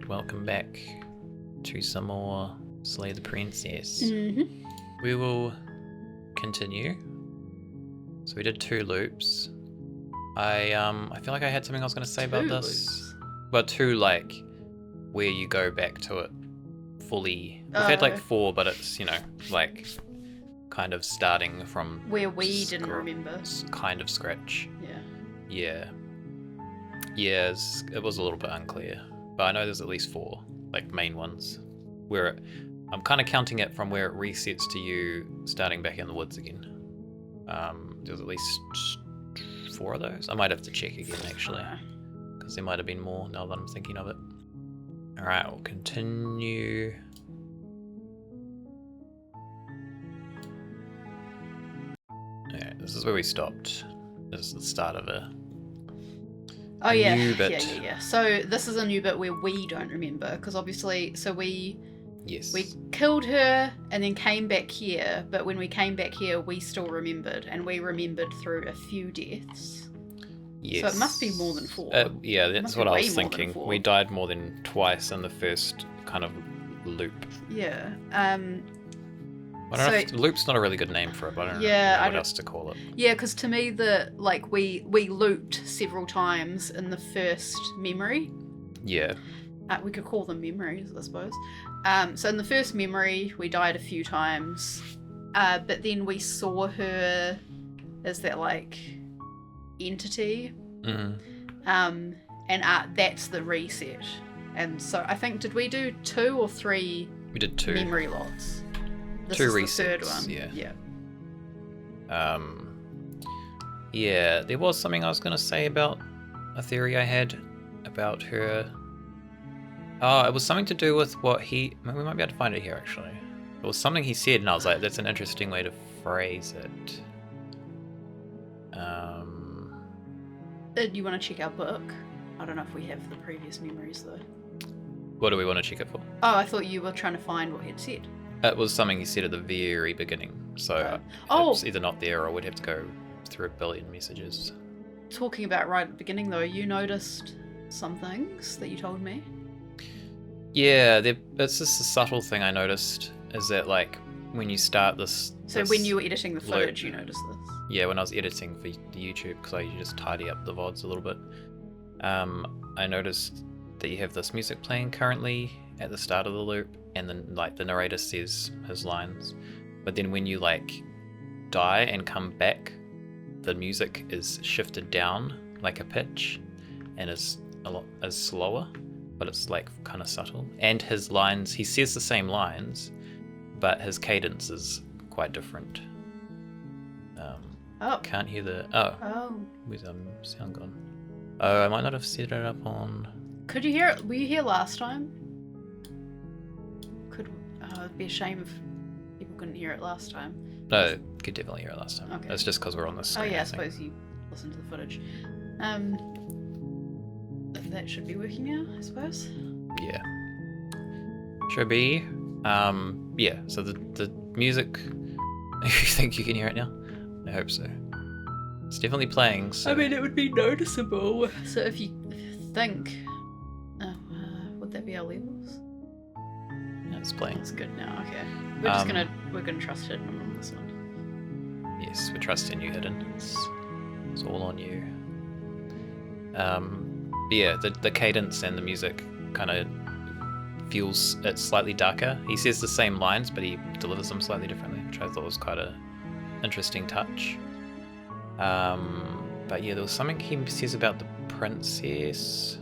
welcome back to some more Slay the Princess. Mm-hmm. We will continue. So we did 2 loops. I feel like I had something I was going to say about this. Loops. But 2, like, where you go back to it fully. We've had like 4, but it's, like, kind of starting from... Where we didn't remember. Kind of scratch. Yeah. Yeah, it was a little bit unclear. But I know there's at least 4, like, main ones. Where I'm kind of counting it from where it resets to you starting back in the woods again. There's at least 4 of those. I might have to check again, actually. Because there might have been more now that I'm thinking of it. Alright, we'll continue. Yeah, this is where we stopped. This is the start of a new bit. Yeah. So this is a new bit where we don't remember, because obviously, we killed her and then came back here, but when we came back here, we still remembered, and we remembered through a few deaths. Yes. So it must be more than 4. Yeah, that's what I was thinking. We died more than twice in the first kind of loop. Yeah. I don't know if loop's not a really good name for it, but I don't know what else to call it. Yeah, because to me, we looped several times in the first memory. Yeah. We could call them memories, I suppose. So in the first memory, we died a few times, but then we saw her as that, like, entity. Mm-hmm. And that's the reset. And so I think, did we do 2 or 3 We did 2. memory lots? This 2 is resets, the third one. Yeah. Yeah, there was something I was going to say about a theory I had about her. Oh, it was something to do with what we might be able to find it here, actually. It was something he said, and I was like, that's an interesting way to phrase it. Do you want to check our book? I don't know if we have the previous memories, though. What do we want to check it for? Oh, I thought you were trying to find what he'd said. It was something he said at the very beginning, so it's either not there or we'd have to go through a billion messages. Talking about right at the beginning, though, you noticed some things that you told me. Yeah, it's just a subtle thing I noticed, is that, like, when you start this... So when you were editing the footage, you noticed this? Yeah, when I was editing for the YouTube, because I usually just tidy up the VODs a little bit, I noticed that you have this music playing currently at the start of the loop, and then, like, the narrator says his lines, but then when you, like, die and come back, the music is shifted down like a pitch and is slower, but it's, like, kind of subtle. And his lines, he says the same lines, but his cadence is quite different. Can't hear the... Where's sound gone? Oh, I might not have set it up on... Could you hear it? Were you here last time? It'd be a shame if people couldn't hear it last time. No, could definitely hear it last time. Okay. It's just because we're on the screen. Oh yeah, I suppose you listened to the footage. That should be working now, I suppose. Yeah. Should be. Yeah, so the music... You think you can hear it now? I hope so. It's definitely playing, so... I mean, it would be noticeable. So if you think... would that be our levels? Yeah, it's playing. It's good now, okay. We're gonna trust Hidden on this one. Yes, we trust in you, Hidden. It's all on you. Yeah, the cadence and the music kind of feels it's slightly darker. He says the same lines, but he delivers them slightly differently, which I thought was quite a interesting touch. But yeah, there was something he says about the princess.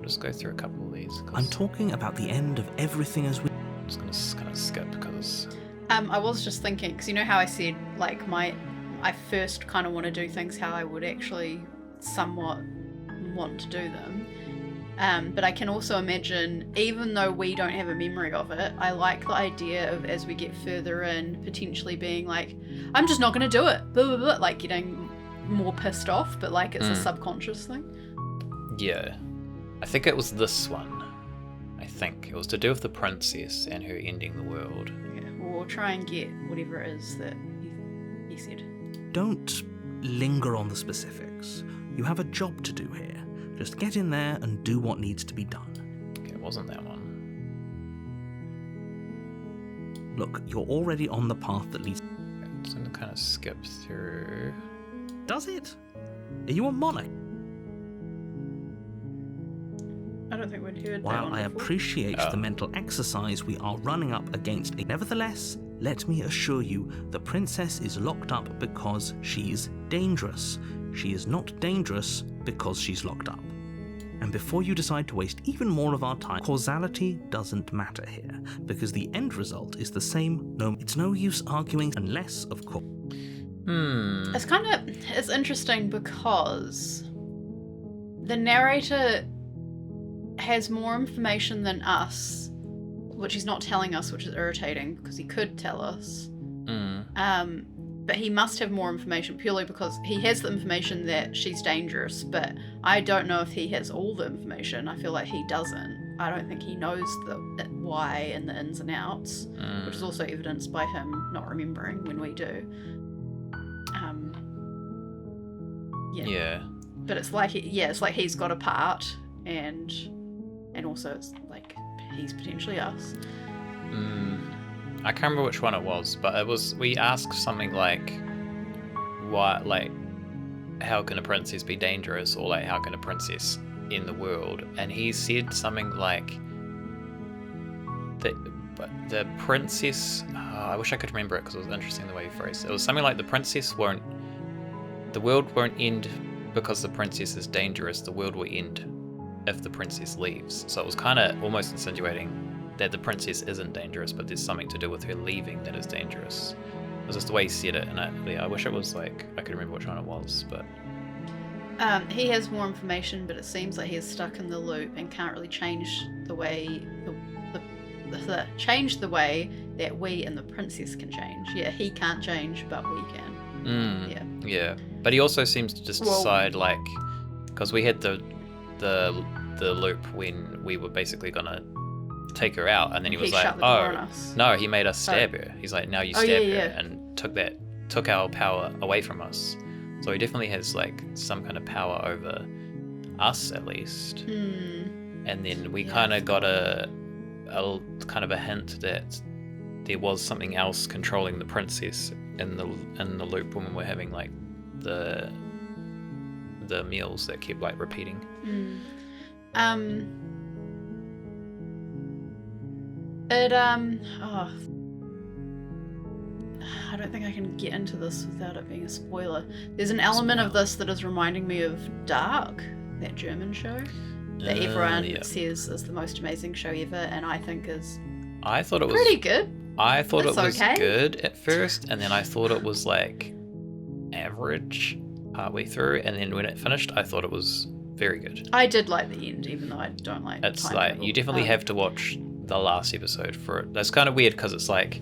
Just go through a couple of these. I'm talking about the end of everything as we... I'm just going to kind of skip because... I was just thinking, because you know how I said, like, I first kind of want to do things how I would actually somewhat want to do them. But I can also imagine, even though we don't have a memory of it, I like the idea of, as we get further in, potentially being like, I'm just not going to do it, blah, blah, blah, like getting more pissed off, but like it's a subconscious thing. Yeah. I think it was this one. I think it was to do with the princess and her ending the world. Yeah, we'll try and get whatever it is that he said. Don't linger on the specifics. You have a job to do here. Just get in there and do what needs to be done. Okay, it wasn't that one. Look, you're already on the path that leads... I'm just gonna kind of skip through. Does it? Are you a monarch? I don't think we'd heard that While one I before. appreciate the mental exercise we are running up against, nevertheless, let me assure you, the princess is locked up because she's dangerous. She is not dangerous because she's locked up. And before you decide to waste even more of our time, causality doesn't matter here, because the end result is the same. No, it's no use arguing unless, of course. It's interesting because the narrator has more information than us, which he's not telling us, which is irritating because he could tell us. But he must have more information purely because he has the information that she's dangerous, but I don't know if he has all the information. I feel like he doesn't. I don't think he knows the why and the ins and outs, which is also evidenced by him not remembering when we do. Yeah. But it's like it's like he's got a part, and also it's like he's potentially us. I can't remember which one it was, but it was, we asked something like, what, like, how can a princess be dangerous, or like, how can a princess in the world? And he said something like that the princess, I wish I could remember it because it was interesting the way he phrased it. It was something like the world won't end because the princess is dangerous. The world will end if the princess leaves. So it was kind of almost insinuating that the princess isn't dangerous, but there's something to do with her leaving that is dangerous. It was just the way he said it, and I wish it was like I could remember which one it was, but he has more information, but it seems like he is stuck in the loop and can't really change the way change the way that we and the princess can change. Yeah, he can't change, but we can. Yeah. But he also seems to just decide, like, because we had the loop when we were basically gonna take her out, and then he was like, "Oh no!" He made us stab her. He's like, "Now you stab her," and took our power away from us. So he definitely has like some kind of power over us, at least. And then we kind of got a kind of a hint that there was something else controlling the princess in the loop when we were having like the meals that kept like repeating. I don't think I can get into this without it being a spoiler. There's an element of this that is reminding me of Dark, that German show that everyone says is the most amazing show ever, and I think is pretty good. I thought It's it was okay. good at first, and then I thought it was like average partway through, and then when it finished, I thought it was very good. I did like the end, even though I don't like It's time like travel. you definitely have to watch the last episode for it. That's kind of weird because it's like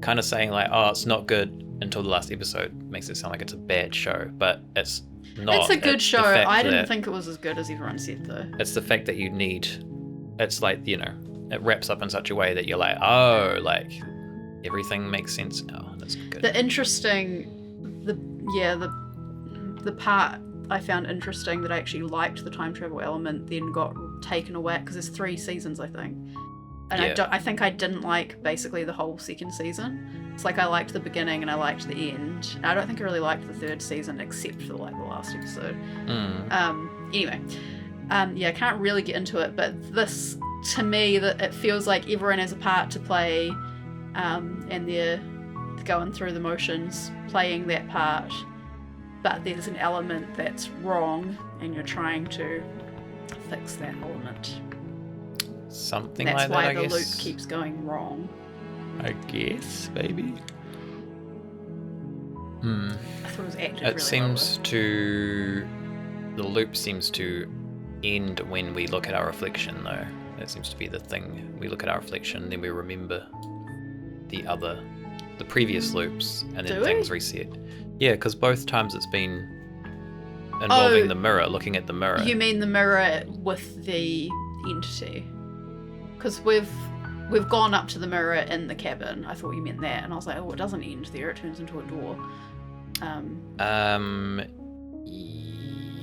kind of saying like, oh, it's not good until the last episode makes it sound like it's a bad show, but it's not. It's a good the show. fact I didn't that- think it was as good as everyone said, though. It's the fact that you need. It's like, you know, it wraps up in such a way that you're like, oh, like everything makes sense now. That's good. The part I found interesting that I actually liked the time travel element then got taken away because there's 3 seasons, I think. And Yeah. I think I didn't like basically the whole second season. It's like I liked the beginning and I liked the end. And I don't think I really liked the 3rd season except for like the last episode. Anyway, I can't really get into it, but this, to me, that it feels like everyone has a part to play, and they're going through the motions, playing that part, but there's an element that's wrong, and you're trying to fix that element. Something That's like that, why I the guess. loop keeps going wrong. I guess, maybe. I thought it was acted really It seems well. the loop seems to end when we look at our reflection, though. That seems to be the thing. We look at our reflection, then we remember the previous loops, and then Do things we? reset. Yeah, because both times it's been involving Oh, the mirror, looking at the mirror. You mean the mirror with the entity? Because we've gone up to the mirror in the cabin. I thought you meant that, and I was like, oh, it doesn't end there. It turns into a door.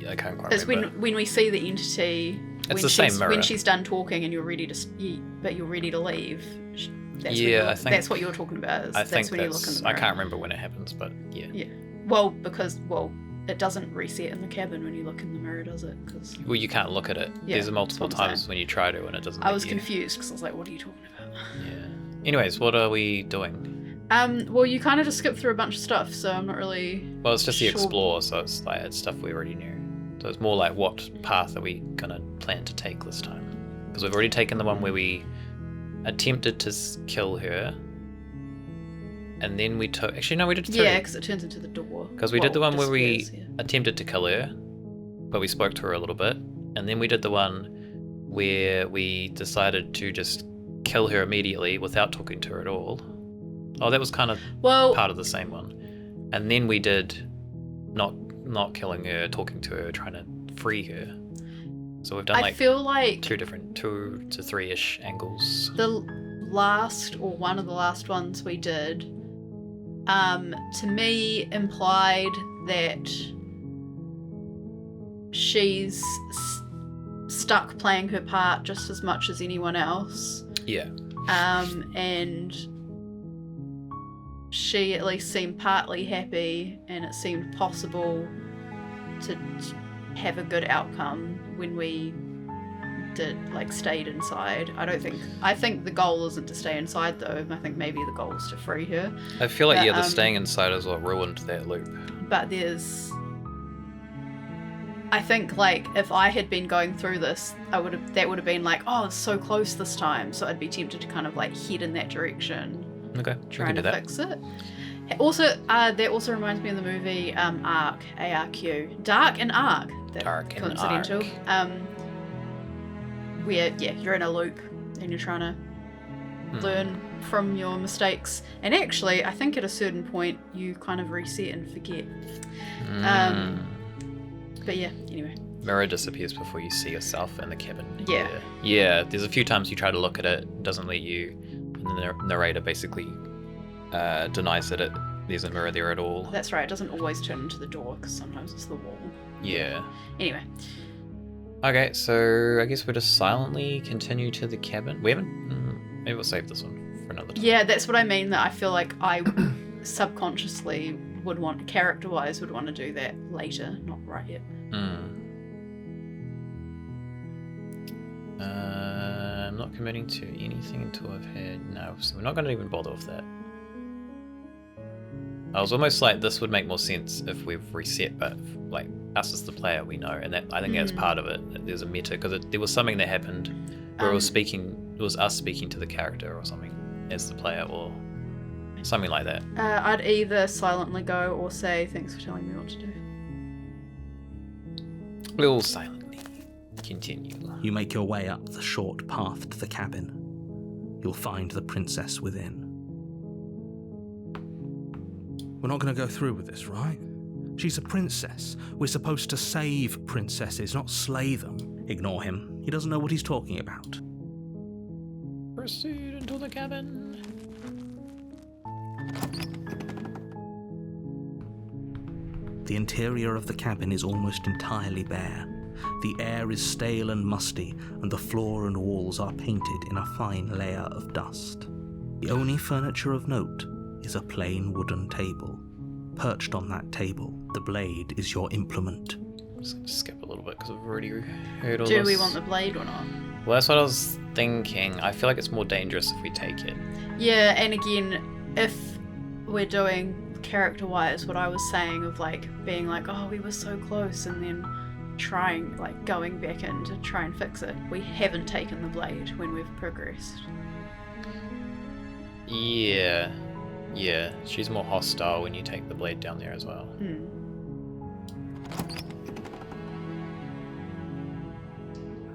I can't quite It's remember. when we see the entity. It's the same mirror. When she's done talking and you're ready to leave. That's what you're talking about. I think when you look in the mirror. I can't remember when it happens, but yeah. Yeah. Well, it doesn't reset in the cabin when you look in the mirror, does it? Well, you can't look at it. Yeah, There's multiple that's what I'm times saying. when you try to and it doesn't. I let was you. confused because I was like, "What are you talking about?" Yeah. Anyways, what are we doing? Well, you kind of just skipped through a bunch of stuff, so I'm not really. Well, it's just the Sure. explore, so it's like it's stuff we already knew. So it's more like what path are we gonna plan to take this time? Because we've already taken the one where we attempted to kill her, and then we took. Actually, no, we did three. Yeah, because it turns into the door. Because we did the one where we disappears, yeah. attempted to kill her, but we spoke to her a little bit, and then we did the one where we decided to just kill her immediately without talking to her at all. Oh, that was kind of Well, part of the same one. And then we did not killing her, talking to her, trying to free her. So we've done I like feel like 2 to 3-ish angles. the last or one of the last ones we did, to me implied that she's stuck playing her part just as much as anyone else. Yeah. And she at least seemed partly happy, and it seemed possible to have a good outcome when we stayed inside. I think the goal isn't to stay inside though. I think maybe the goal is to free her. I feel like But, the staying inside is what ruined that loop. But I think like if I had been going through this, that would have been like, oh, it's so close this time. So I'd be tempted to kind of like head in that direction, Okay, we trying can to do that. fix it. Also, that also reminds me of the movie Ark, ARQ, Dark and Ark. Dark and coincidental. Ark. Where you're in a loop and you're trying to learn from your mistakes. And actually, I think at a certain point you kind of reset and forget. But yeah, anyway. Mirror disappears before you see yourself in the cabin. Yeah. Yeah, there's a few times you try to look at it doesn't let you, and the narrator basically denies that there's a mirror there at all. That's right, it doesn't always turn into the door because sometimes it's the wall. Yeah. Anyway. Okay, so I guess we'll just silently continue to the cabin. We haven't... maybe we'll save this one for another time. Yeah, that's what I mean, that I feel like I subconsciously would want, character-wise, would want to do that later, not right yet. I'm not committing to anything until I've had... No, so we're not going to even bother with that. I was almost like this would make more sense if we've reset, but like us as the player, we know, and that I think that's part of it. There's a meta because there was something that happened where it was us speaking to the character or something as the player, or something like that. I'd either silently go or say, thanks for telling me what to do. We'll silently continue. You make your way up the short path to the cabin. You'll find the princess within. We're not going to go through with this, right? She's a princess. We're supposed to save princesses, not slay them. Ignore him. He doesn't know what he's talking about. Proceed into the cabin. The interior of the cabin is almost entirely bare. The air is stale and musty, and the floor and walls are painted in a fine layer of dust. The only furniture of note is a plain wooden table. Perched on that table, the blade is your implement. I'm just going to skip a little bit because I've already heard all Do this. we want the blade or not? Well, that's what I was thinking. I feel like it's more dangerous if we take it. Yeah, and again, if we're doing character-wise what I was saying of like being like, oh, we were so close, and then trying, like going back in to try and fix it, we haven't taken the blade when we've progressed. Yeah. Yeah, she's more hostile when you take the blade down there as well.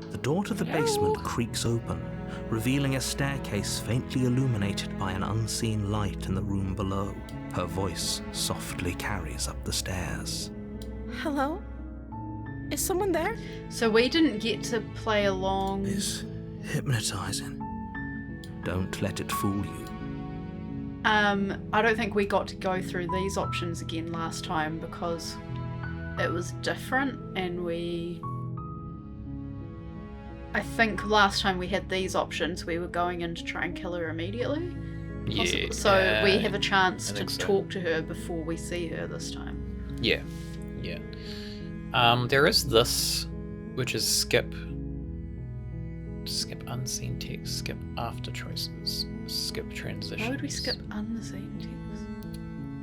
The door to the basement creaks open, revealing a staircase faintly illuminated by an unseen light in the room below. Her voice softly carries up the stairs. Hello? Is someone there? So we didn't get to play along. It's hypnotizing. Don't let it fool you. I don't think we got to go through these options again last time because it was different, and I think last time we had these options, we were going in to try and kill her immediately. Yeah. So we have a chance I to think so. talk to her before we see her this time. Yeah. There is this, which is skip unseen text, skip after choices, skip transitions. Why would we skip unseen text?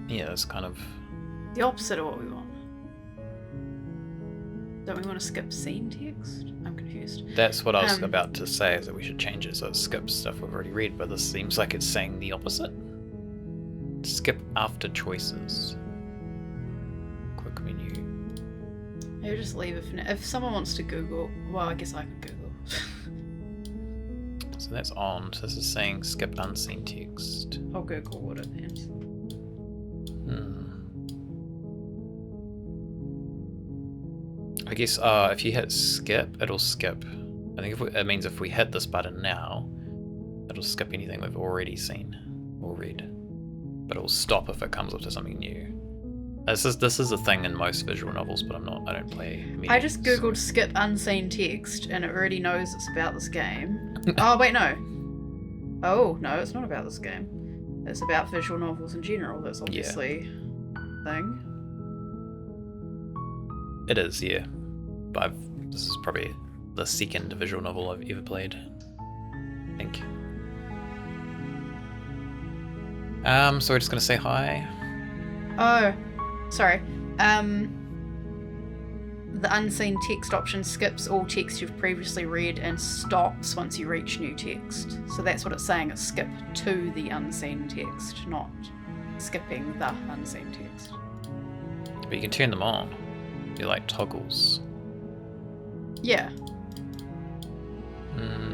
Yeah, it's kind of. The opposite of what we want. Don't we want to skip scene text? I'm confused. That's what I was Um, about to say, is that we should change it so it skips stuff we've already read, but this seems like it's saying the opposite. Skip after choices. Quick menu. Maybe just leave it for now. If someone wants to Google, well, I guess I could Google. So that's on. So this is saying skip unseen text. I'll Google what it means. I guess if you hit skip, it'll skip. I think it means if we hit this button now, it'll skip anything we've already seen or read. But it'll stop if it comes up to something new. This is a thing in most visual novels, but I don't play media, I just so- Googled skip unseen text and it already knows it's about this game. Oh, wait, no. Oh, no, it's not about this game. It's about visual novels in general. That's obviously a thing. It is, yeah. But this is probably the second visual novel I've ever played, I think. So we're just gonna say hi. Oh, sorry. The unseen text option skips all text you've previously read and stops once you reach new text. So that's what it's saying, it's skip to the unseen text, not skipping the unseen text. But you can turn them on. They're like toggles. Yeah.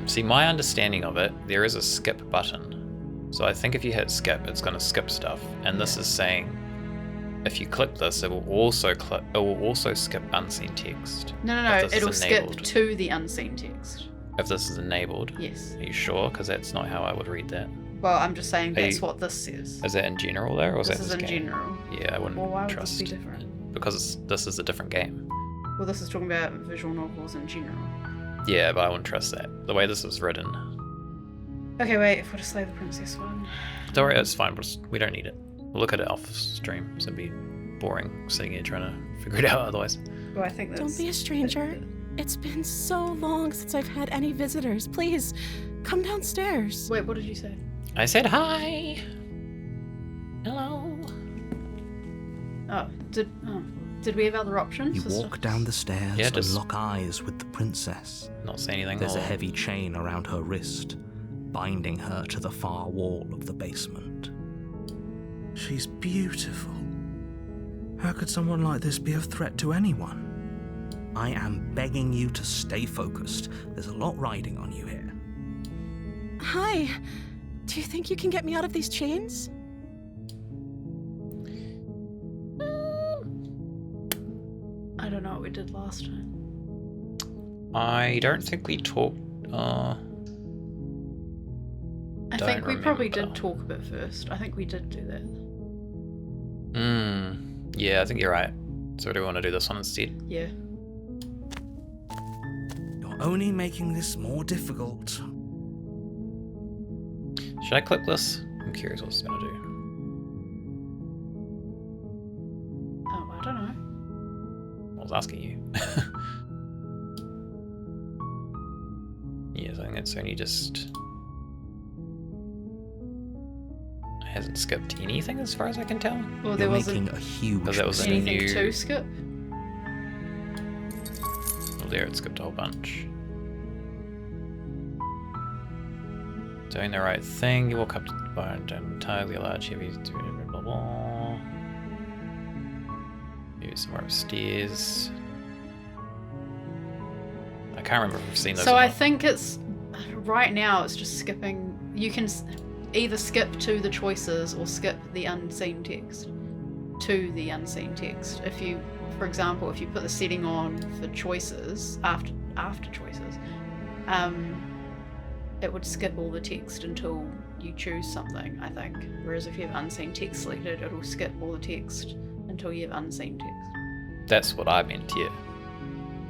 See, my understanding of it, there is a skip button. So I think if you hit skip, it's gonna skip stuff. And this is saying, if you click this, it will also skip unseen text. No, If this is it'll skip enabled. to the unseen text. If this is enabled. Yes. Are you sure? Because that's not how I would read that. Well, I'm just saying that's you- what this says. Is that in general though, or is This that is this in game? general. Yeah, I wouldn't Well, why would trust. this be different? Because this is a different game. Well, this is talking about visual novels in general. Yeah, but I wouldn't trust that. The way this is written. Okay, wait, if we're to Slay the Princess one. Don't worry, it's fine. We don't need it. We'll look at it off stream, so it'd be boring sitting here trying to figure it out otherwise. Well, I think that's... Don't be a stranger. It's been so long since I've had any visitors. Please, come downstairs. Wait, what did you say? I said hi. Hello. Oh, did we have other options? You for walk stuff? down the stairs Yeah, and just- lock eyes with the princess. Not say anything. There's a or- heavy chain around her wrist, binding her to the far wall of the basement. She's beautiful. How could someone like this be a threat to anyone? I am begging you to stay focused. There's a lot riding on you here. Hi. Do you think you can get me out of these chains? I don't know what we did last time. I don't think we talked. I Don't think we probably remember. did talk a bit first. I think we did do that. Yeah, I think you're right. So do we want to do this one instead? Yeah. You're only making this more difficult. Should I click this? I'm curious what it's gonna do. Oh, I don't know. I was asking you. Yes, I think it's only just. It hasn't skipped anything as far as I can tell. Well, there You're wasn't making a huge Because that was a mistake. anything new- to skip. Well, there it skipped a whole bunch. Doing the right thing, you walk up to the bar and down entirely large, heavy, blah blah blah. Maybe somewhere upstairs. I can't remember if we've seen those. So or I not. think it's right now. It's just skipping. You can either skip to the choices or skip the unseen text to the unseen text. If you, for example, if you put the setting on for choices after choices, it would skip all the text until you choose something. I think. Whereas if you have unseen text selected, it'll skip all the text until you have unseen text. That's what I meant, yeah.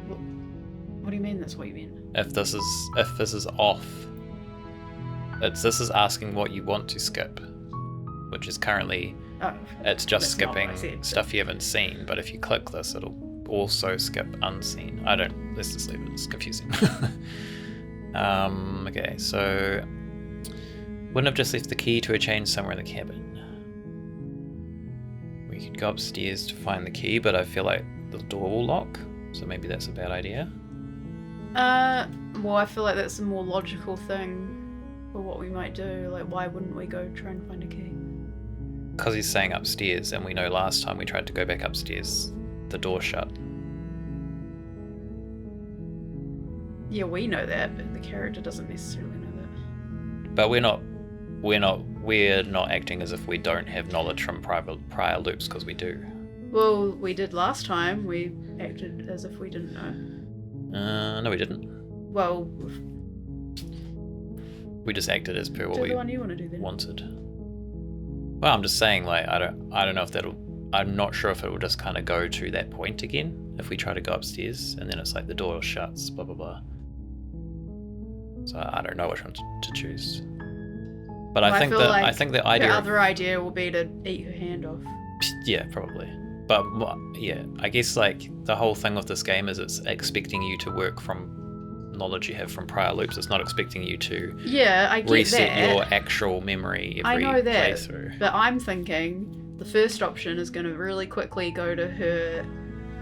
What do you mean that's what you mean? If this is off, this is asking what you want to skip, which is currently Oh, it's just that's not what I skipping said, stuff you haven't seen. But if you click this, it'll also skip unseen. Let's just leave it. It's confusing. Okay, so wouldn't have just left the key to a chain somewhere in the cabin. We could go upstairs to find the key, but I feel like the door will lock, so maybe that's a bad idea. Well, I feel like that's a more logical thing for what we might do. Like, why wouldn't we go try and find a key? Because he's saying upstairs, and we know last time we tried to go back upstairs, the door shut. Yeah, we know that, but the character doesn't necessarily know that. But we're not acting as if we don't have knowledge from prior loops, because we do. Well, we did last time. We acted as if we didn't know. No, we didn't. Well, We just acted as per what do we the one you want to do then. wanted. Well, I'm just saying, like, I don't know if I'm not sure if it will just kind of go to that point again if we try to go upstairs, and then it's like the door shuts, blah blah blah. So I don't know which one to choose. But Well, I think feel that like I think the idea the of, other idea will be to eat her hand off. yeah, probably. But yeah, I guess like the whole thing with this game is it's expecting you to work from knowledge you have from prior loops. It's not expecting you to Yeah, I get reset that. your actual memory every I know that, playthrough. but I'm thinking the first option is going to really quickly go to her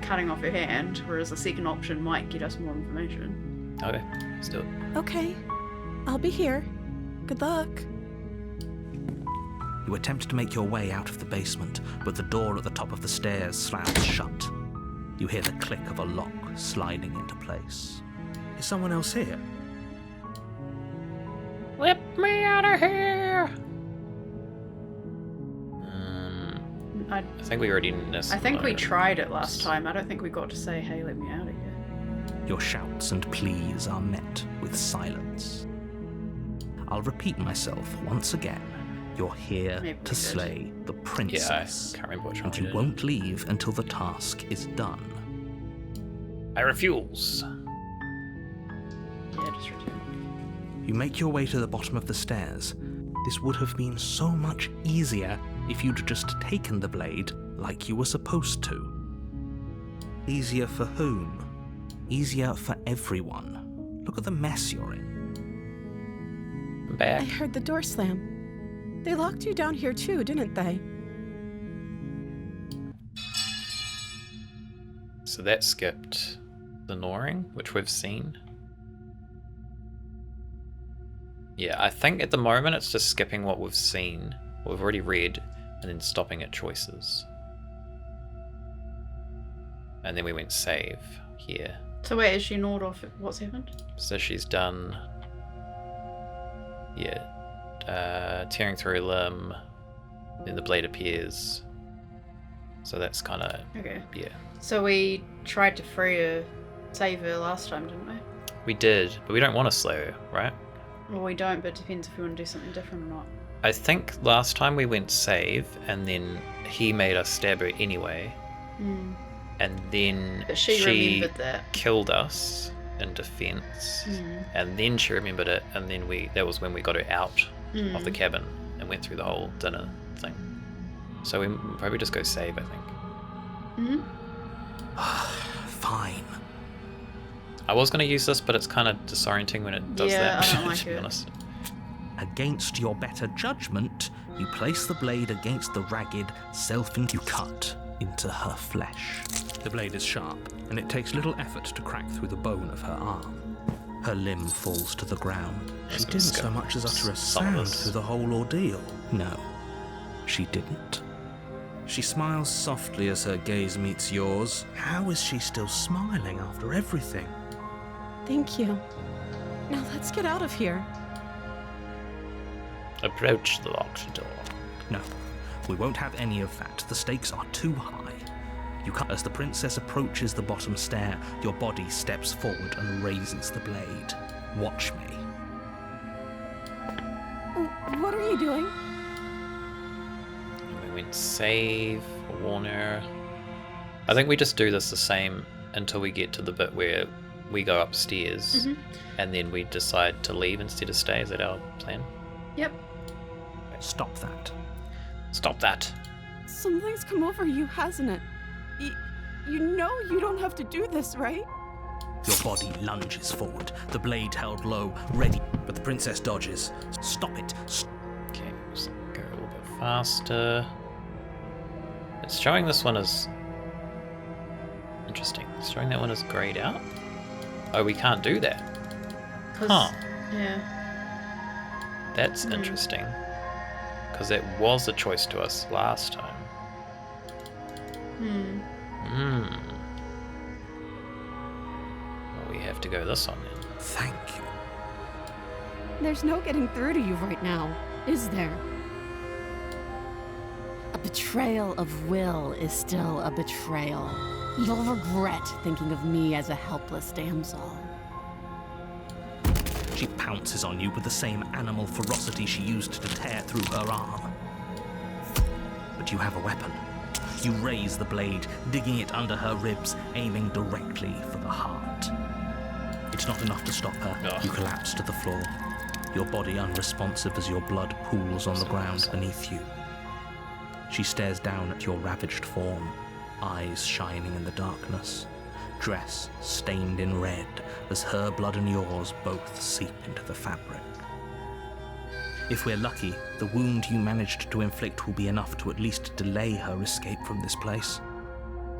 cutting off her hand, whereas the second option might get us more information. Okay, let's do it. Okay, I'll be here. Good luck. You attempt to make your way out of the basement, but the door at the top of the stairs slams shut. You hear the click of a lock sliding into place. Is someone else here? Let me out of here! I I think we already missed. I think we tried it last time. I don't think we got to say, hey, let me out of here. Your shouts and pleas are met with silence. I'll repeat myself once again. You're here Maybe we to did. slay the Yeah, I princess. can't remember which one And we you did. won't leave until the task is done. I refuse. Yeah, just return. You make your way to the bottom of the stairs. This would have been so much easier if you'd just taken the blade like you were supposed to. Easier for whom? Easier for everyone. Look at the mess you're in. I'm I back. heard the door slam. They locked you down here too, didn't they? So that skipped the gnawing, which we've seen. Yeah, I think at the moment it's just skipping what we've seen, what we've already read, and then stopping at choices. And then we went save here. So wait, is she gnawed off? What's happened? So she's done, tearing through a limb, then the blade appears. So that's kind of, Okay. yeah. So we tried to free her, save her last time, didn't we? We did, but we don't want to slay her, right? Well, we don't, but it depends if we want to do something different or not. I think last time we went save, and then he made us stab her anyway, Mm. and then But she remembered that. killed us in defense, Mm. and then she remembered it, and then that was when we got her out Mm. of the cabin and went through the whole dinner thing. So we probably just go save, I think. Mhm. Fine. I was going to use this, but it's kind of disorienting when it does Yeah, that, I don't like to be it. honest. Against your better judgment, you place the blade against the ragged, you cut into her flesh. The blade is sharp, and it takes little effort to crack through the bone of her arm. Her limb falls to the ground. She That's didn't so gonna much as utter a some of sound us. through the whole ordeal. No, she didn't. She smiles softly as her gaze meets yours. How is she still smiling after everything? Thank you. Now let's get out of here. Approach the locked door. No, we won't have any of that. The stakes are too high. You cut as the princess approaches the bottom stair. Your body steps forward and raises the blade. Watch me. What are you doing? And we went save, warn her. I think we just do this the same until we get to the bit where we go upstairs, and then we decide to leave instead of stay. Is that our plan? Yep. Stop that. Stop that. Something's come over you, hasn't it? You know you don't have to do this, right? Your body lunges forward, the blade held low, ready, but the princess dodges. Stop it. Okay, just go a little bit faster. It's showing this one as... Interesting. It's showing that one as grayed out. Oh, we can't do that. 'Cause- Huh. Yeah. That's interesting. Because that was a choice to us last time. Well, we have to go this one then. Thank you. There's no getting through to you right now, is there? A betrayal of will is still a betrayal. You'll regret thinking of me as a helpless damsel. She pounces on you with the same animal ferocity she used to tear through her arm. But you have a weapon. You raise the blade, digging it under her ribs, aiming directly for the heart. It's not enough to stop her. Ugh. You collapse to the floor, your body unresponsive as your blood pools on the ground beneath you. She stares down at your ravaged form, eyes shining in the darkness, dress stained in red as her blood and yours both seep into the fabric. If we're lucky, the wound you managed to inflict will be enough to at least delay her escape from this place.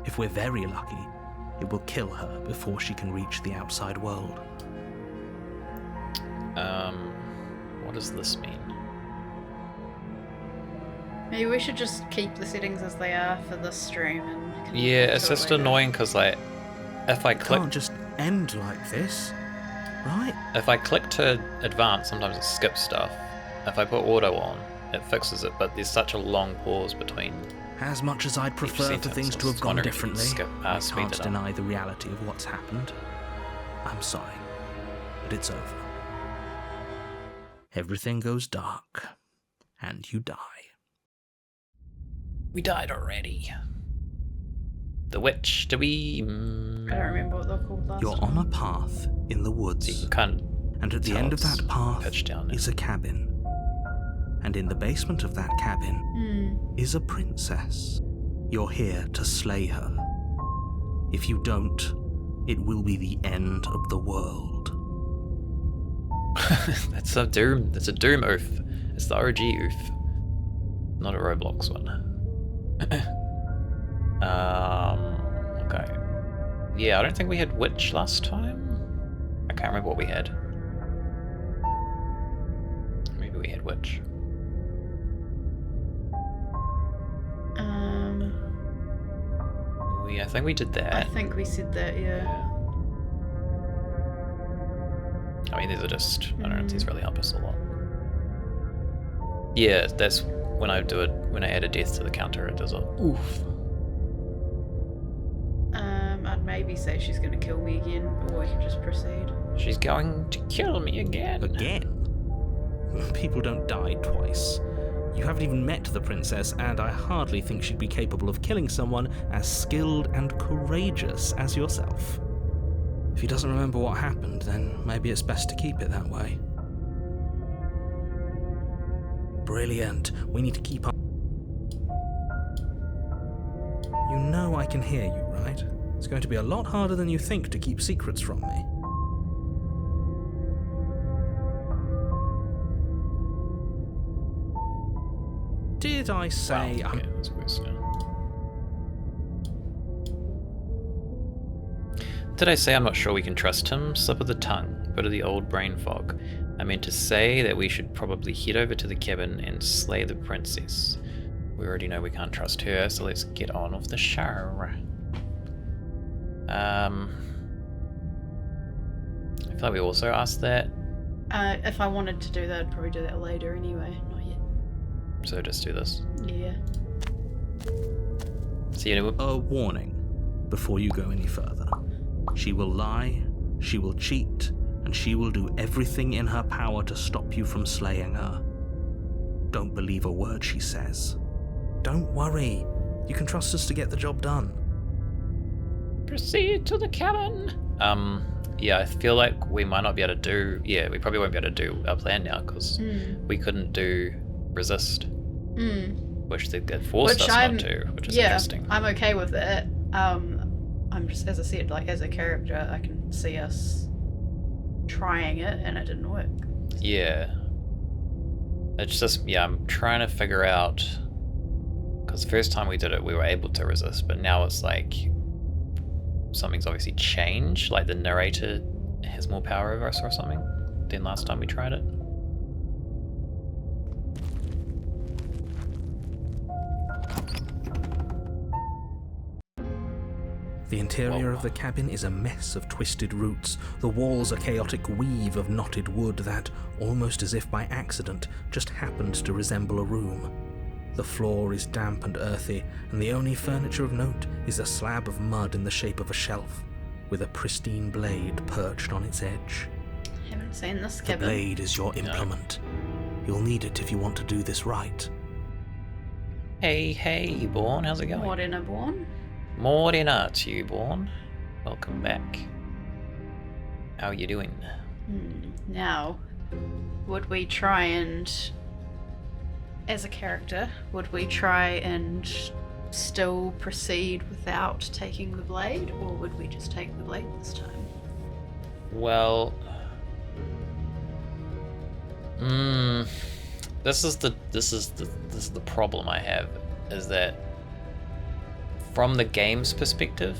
If we're very lucky, it will kill her before she can reach the outside world. What does this mean? Maybe we should just keep the settings as they are for this stream and... Yeah, it's do it just later. annoying because, like, if I click Can't just end like this, right? to advance, sometimes it skips stuff. If I put auto on, it fixes it, but there's such a long pause between. As much as I'd prefer for sentences, things to have gone wondering if you can differently, I speed can't it up. deny the reality of what's happened. I'm sorry, but it's over. Everything goes dark, and you die. We died already. The witch. Do we? I don't remember what they're called last You're time. on a path in the So you woods, can kind and at the tell end of it's that path pitched down now. is a cabin. And in the basement of that cabin is a princess. You're here to slay her. If you don't, it will be the end of the world. That's a Doom. That's a Doom oof. It's the OG oof, not a Roblox one. Okay. Yeah, I don't think we had witch last time. I can't remember what we had. Maybe we had witch. I think we did I that. think we said that, yeah. I mean, these are just, I don't know, these really help us a lot. Yeah, that's when I do it, when I add a death to the counter, it does a oof. I'd maybe say she's gonna kill me again, or we can just proceed. She's going to kill me again. Again? People don't die twice. You haven't even met the princess, and I hardly think she'd be capable of killing someone as skilled and courageous as yourself. If he doesn't remember what happened, then maybe it's best to keep it that way. Brilliant. We need to keep up. You know I can hear you, right? It's going to be a lot harder than you think to keep secrets from me. Did I say Wow, okay, that's weird stuff. Did I say I'm not sure we can trust him? Slip of the tongue, bit of the old brain fog. I meant to say that we should probably head over to the cabin and slay the princess. We already know we can't trust her, so let's get on with the show. I feel like we also asked that, If I wanted to do that, I'd probably do that later anyway. Not yet. so just do this. Yeah. So you know, a warning before you go any further. She will lie, she will cheat, and she will do everything in her power to stop you from slaying her. Don't believe a word she says. Don't worry, you can trust us to get the job done. Proceed to the cabin. Yeah, I feel like we might not be able to do. Yeah, we probably won't be able to do our plan now because we couldn't do resist, which they forced us not to, which is interesting. I'm okay with that. I'm just, as I said, like as a character, I can see us trying it and it didn't work. Yeah. It's just, I'm trying to figure out, because the first time we did it, we were able to resist, but now it's like something's obviously changed, like the narrator has more power over us or something than last time we tried it. The interior of the cabin is a mess of twisted roots. The walls a chaotic weave of knotted wood that, almost as if by accident, just happened to resemble a room. The floor is damp and earthy, and the only furniture of note is a slab of mud in the shape of a shelf, with a pristine blade perched on its edge. Haven't seen this The cabin. blade is your implement. You'll need it if you want to do this right. Hey, Born, how's it going? Morena Born. Morena to you, Born. Welcome back. How are you doing? Now, would we try and, as a character, would we try and still proceed without taking the blade, or would we just take the blade this time? Well, this is the problem I have, is that from the game's perspective,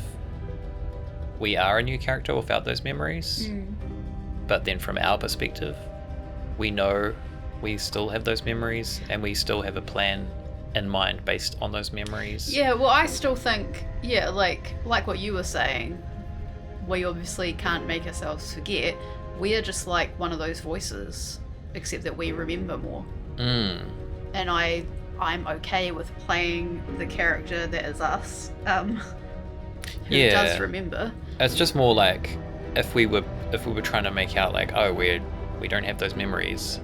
we are a new character without those memories. But then from our perspective, we know we still have those memories and we still have a plan in mind based on those memories. Yeah, well, I still think, like what you were saying, we obviously can't make ourselves forget. We're just like one of those voices, except that we remember more. And I'm okay with playing the character that is us, who does remember. It's just more like if we were trying to make out like, oh, we don't have those memories,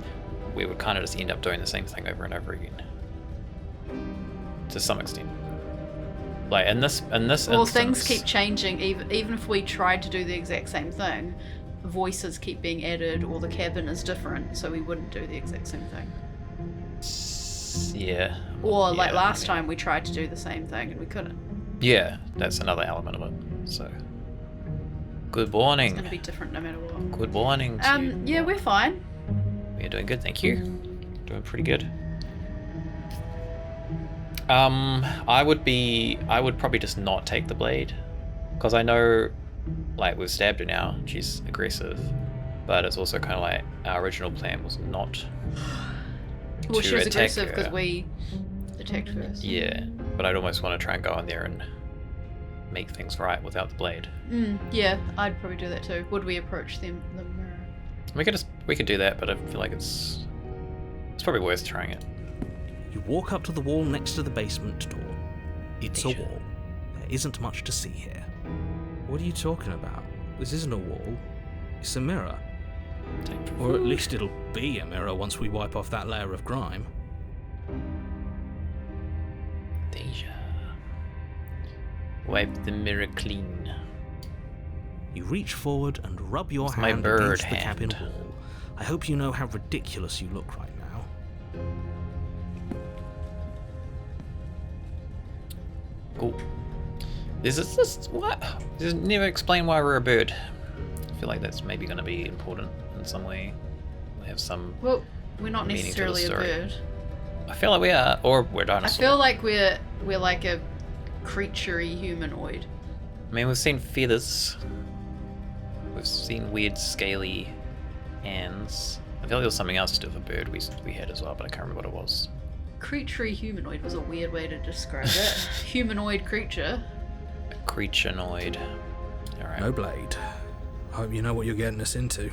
we would kind of just end up doing the same thing over and over again. To some extent. Like in this Well, instance, things keep changing. Even if we tried to do the exact same thing, voices keep being added, or the cabin is different, so we wouldn't do the exact same thing. Yeah. Or like last time we tried to do the same thing and we couldn't. Yeah, that's another element of it. So, good morning. It's going to be different no matter what. Good morning. To you. Yeah, we're fine. We're doing good, thank you. Doing pretty good. I would probably just not take the blade, because I know, like, we've stabbed her now. She's aggressive, but it's also kind of like our original plan was not. Well, she was aggressive because we attacked first. Yeah, but I'd almost want to try and go in there and make things right without the blade. Yeah, I'd probably do that too. Would we approach the mirror? We could do that, but I feel like it's probably worth trying it. You walk up to the wall next to the basement door. It's a Deja. wall. There isn't much to see here. What are you talking about? This isn't a wall. It's a mirror. Or at least it'll be a mirror once we wipe off that layer of grime. Deja. Wipe the mirror clean. You reach forward and rub your It's my hand bird against the cabin hand. wall. I hope you know how ridiculous you look right now. Cool. This is just what? This never explain why we're a bird. I feel like that's maybe going to be important in some way. We have some. Well, we're not Meaning to the necessarily a story. bird. I feel like we are, or we're I dinosaurs. feel like we're like a creaturey humanoid. I mean, we've seen feathers. We've seen weird scaly hands. I feel like there was something else to do with a bird we had as well, but I can't remember what it was. Creaturey humanoid was a weird way to describe it. Humanoid creature. A creature-noid. Alright. No blade. Hope you know what you're getting us into.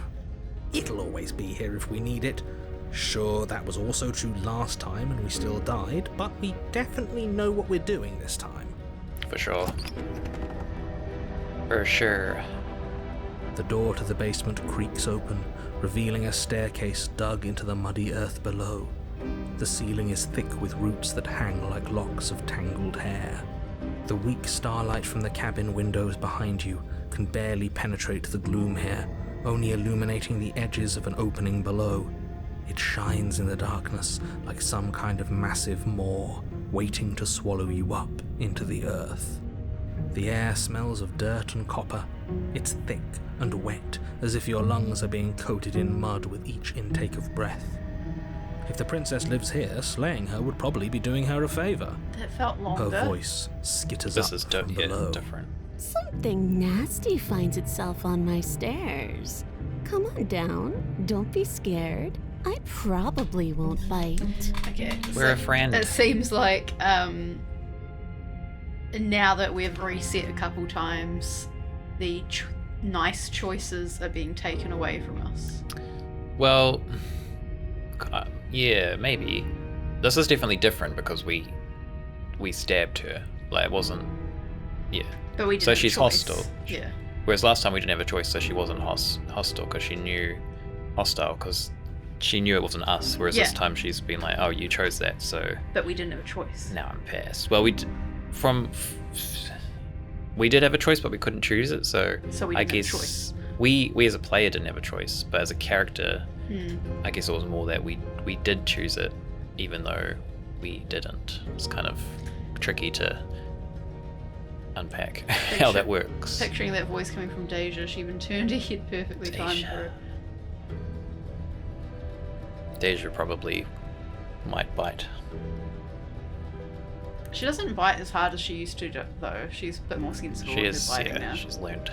It'll always be here if we need it. Sure, that was also true last time and we still died, but we definitely know what we're doing this time. For sure. For sure. The door to the basement creaks open, revealing a staircase dug into the muddy earth below. The ceiling is thick with roots that hang like locks of tangled hair. The weak starlight from the cabin windows behind you can barely penetrate the gloom here, only illuminating the edges of an opening below. It shines in the darkness like some kind of massive maw, waiting to swallow you up into the earth. The air smells of dirt and copper. It's thick and wet, as if your lungs are being coated in mud with each intake of breath. If the princess lives here, slaying her would probably be doing her a favor. That felt longer. Her voice skitters This up is from below. different. Something nasty finds itself on my stairs. Come on down. Don't be scared. I probably won't bite. Okay. We're a so friend. It seems like now that we've reset a couple times, the nice choices are being taken away from us. Well, yeah, maybe. This is definitely different because we stabbed her. Like, it wasn't... Yeah. But we didn't So have a she's choice. hostile. Yeah. Whereas last time we didn't have a choice, so she wasn't hostile because she knew... Hostile because she knew it wasn't us. Whereas this Yeah. time she's been like, oh, you chose that, so But we didn't have a choice. now I'm pissed. Well, we did have a choice, but we couldn't choose it, so So we I didn't have a guess choice. we as a player didn't have a choice, but as a character, I guess it was more that we did choose it, even though we didn't. It's kind of tricky to unpack how that works. Picturing that voice coming from Deja, she even turned her head perfectly timed Deja. for it. Deja probably might bite. She doesn't bite as hard as she used to, though. She's a bit more sensible She with is, her biting yeah, now. she's learned.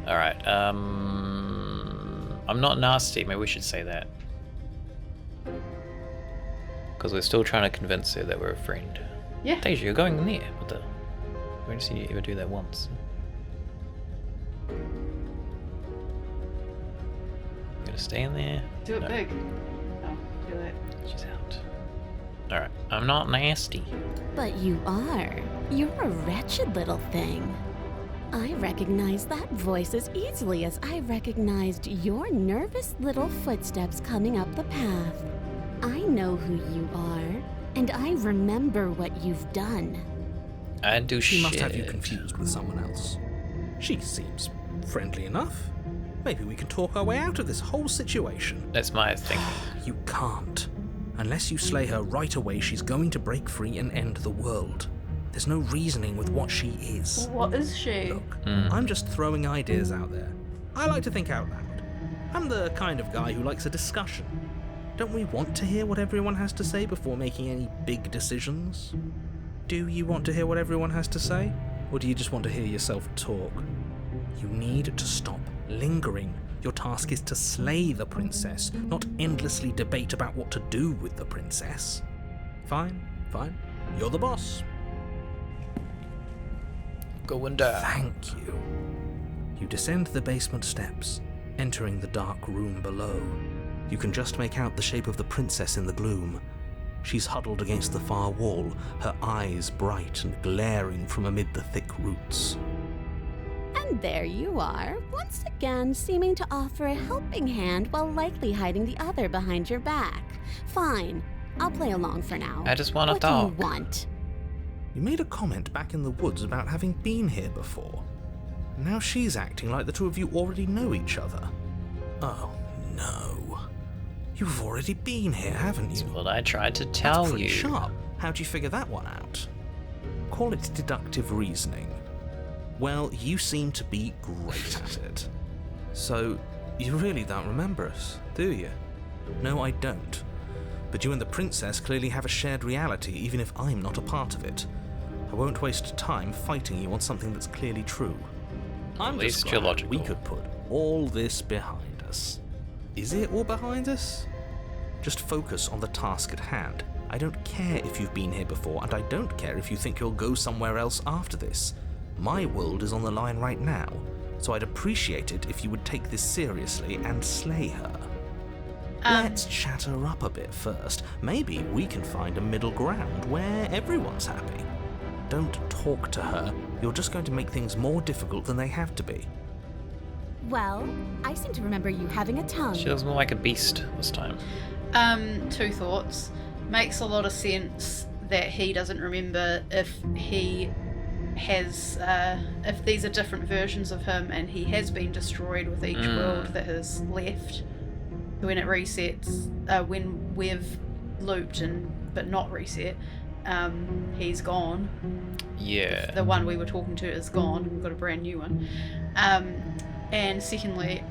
Alright, I'm not nasty, maybe we should say that. Because we're still trying to convince her that we're a friend. Yeah. Deja, you're going in there. What the? We only seen you ever do that once. You gonna stay in there? Do it No, big. Oh, too late. She's out. Alright, I'm not nasty. But you are. You're a wretched little thing. I recognize that voice as easily as I recognized your nervous little footsteps coming up the path. I know who you are, and I remember what you've done. I do She shit. must have you confused with someone else. She seems friendly enough. Maybe we can talk our way out of this whole situation. That's my thinking. You can't. Unless you slay her right away, she's going to break free and end the world. There's no reasoning with what she is. What is she? Look, I'm just throwing ideas out there. I like to think out loud. I'm the kind of guy who likes a discussion. Don't we want to hear what everyone has to say before making any big decisions? Do you want to hear what everyone has to say? Or do you just want to hear yourself talk? You need to stop lingering. Your task is to slay the princess, not endlessly debate about what to do with the princess. Fine. You're the boss. Go and die. Thank you. You descend the basement steps, entering the dark room below. You can just make out the shape of the princess in the gloom. She's huddled against the far wall, her eyes bright and glaring from amid the thick roots. And there you are, once again seeming to offer a helping hand while likely hiding the other behind your back. Fine, I'll play along for now. I just want to What talk. do you want? You made a comment back in the woods about having been here before. Now she's acting like the two of you already know each other. Oh, no. You've already been here, haven't you? That's what I tried to tell That's pretty you. sharp. How'd you figure that one out? Call it deductive reasoning. Well, you seem to be great at it. So, you really don't remember us, do you? No, I don't. But you and the princess clearly have a shared reality, even if I'm not a part of it. I won't waste time fighting you on something that's clearly true. I'm At just least you're glad logical. we could put all this behind us. Is it all behind us? Just focus on the task at hand. I don't care if you've been here before, and I don't care if you think you'll go somewhere else after this. My world is on the line right now, so I'd appreciate it if you would take this seriously and slay her. Let's chat her up a bit first. Maybe we can find a middle ground where everyone's happy. Don't talk to her. You're just going to make things more difficult than they have to be. Well, I seem to remember you having a tongue. She looks more like a beast this time. Two thoughts. Makes a lot of sense that he doesn't remember if he has if these are different versions of him and he has been destroyed with each world that has left. When it resets, when we've looped but not reset, he's gone. Yeah. The one we were talking to is gone. We've got a brand new one. And secondly,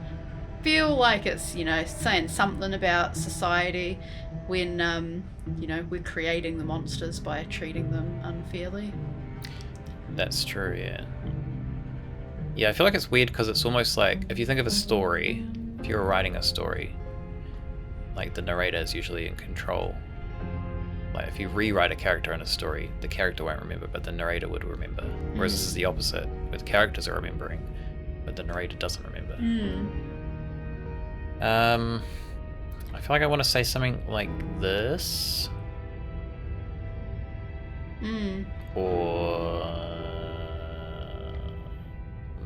feel like it's, saying something about society when, we're creating the monsters by treating them unfairly. That's true, yeah. Yeah, I feel like it's weird because it's almost like, if you think of a story, if you're writing a story, like the narrator is usually in control. Like if you rewrite a character in a story, the character won't remember, but the narrator would remember. Whereas this is the opposite, where the characters are remembering, but the narrator doesn't remember. I feel like I want to say something like this. Or